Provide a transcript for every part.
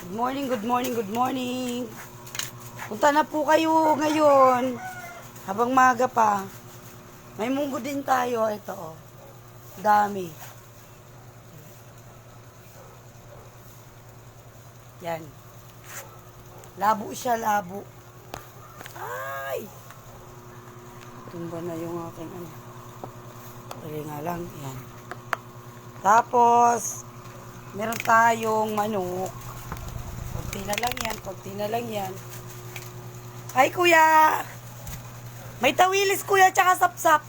Good morning, good morning, good morning. Punta na po kayo ngayon. Habang maga pa. May munggo din tayo. Ito oh. Dami. Yan. Labo siya, labo. Ay! Tumba na yung aking ano. Dali nga lang. Yan. Tapos, meron tayong manok. Konti na lang yan, konti na lang yan. Hi, kuya! May tawilis, kuya, tsaka sapsap.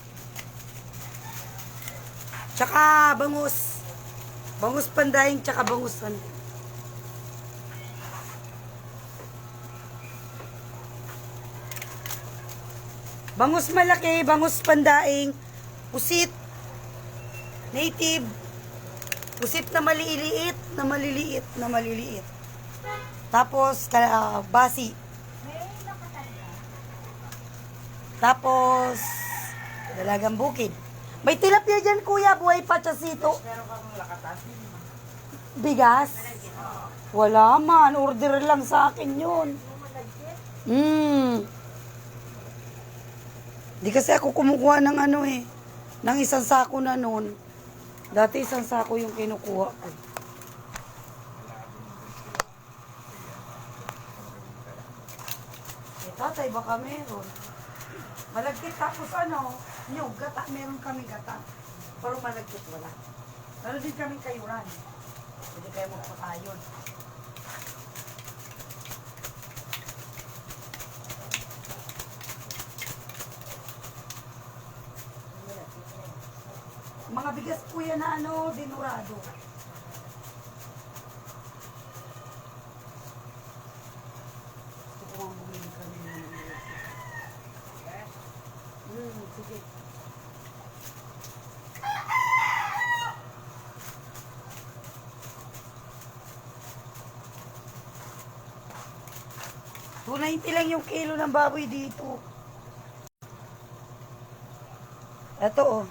Tsaka bangus. Bangus pandaing, tsaka bangus ano. Bangus malaki, bangus pandaing, pusit, native, pusit na maliliit, na maliliit, na maliliit. Tapos, basi. Tapos, dalagang bukid. May tilapia dyan, kuya, buhay pa, tsasito. Bigas? Wala man, order lang sa akin yun. Di kasi ako kumukuha ng ano eh, ng isang sako na nun. Dati isang sako yung kinukuha ko. Eh, tatay, baka meron. Malagkit tapos ano, nyug, gata, meron kami gata. Pero malagkit wala. Meron din kami kayuran. Pwede kayo magpakayon. Mga bigas po yan na ano, dinurado. Ito ang bumili kami ng sige. $2.90 lang yung kilo ng baboy dito. Ito oh.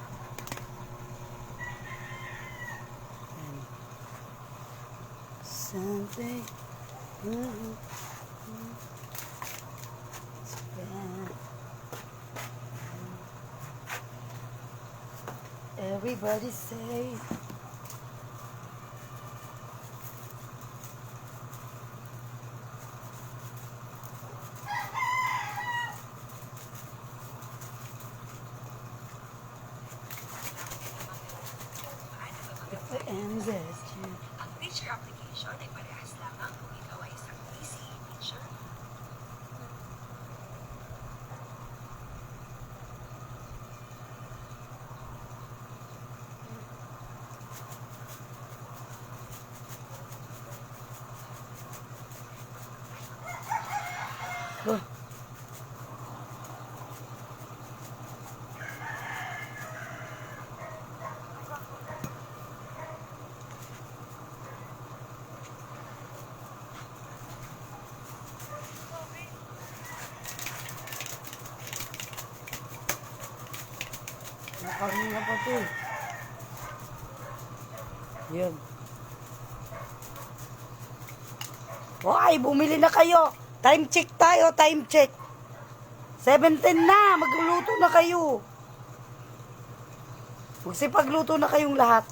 Something. Everybody say. If I am this, Ang teacher application ay parehas lamang kung ikaw ay isang busy teacher. oh. Nakarina pa to eh. Yan. Why, bumili na kayo. Time check tayo, time check. 7:10 na, magluluto na kayo. Magsipagluto na kayong lahat.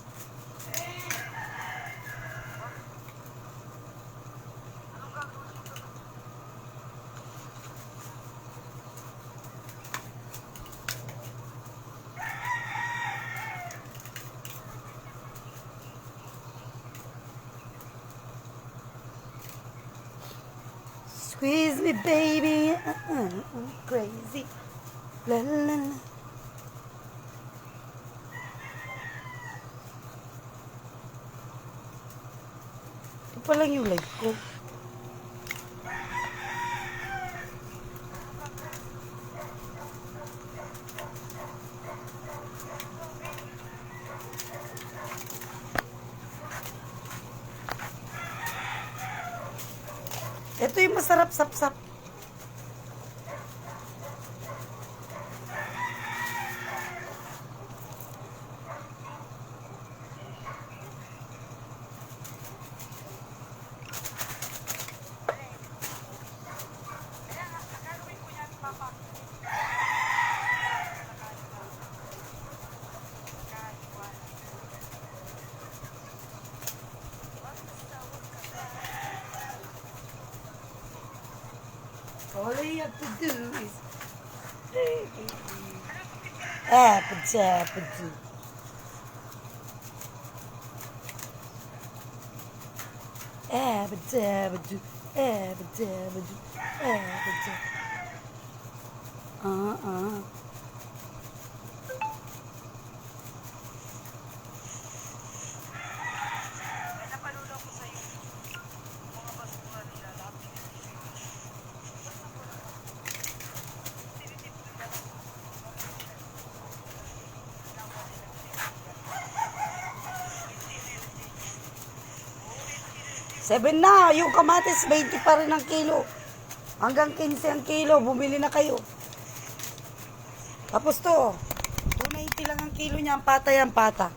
Squeeze me, baby, crazy. La la la. Ito pa lang yung live ko. Ito yung masarap sap-sap. All you have to do is... Padoo. Abadabadoo, abadabadoo, abadabadoo. Napalulong ko sa'yo. Mga basura nila, lahat. $7 na, yung kamatis 20 pa rin ang kilo. Hanggang 15 ang kilo, bumili na kayo. Tapos to, $2.90 lang ang kilo niya, ang pata yan, pata.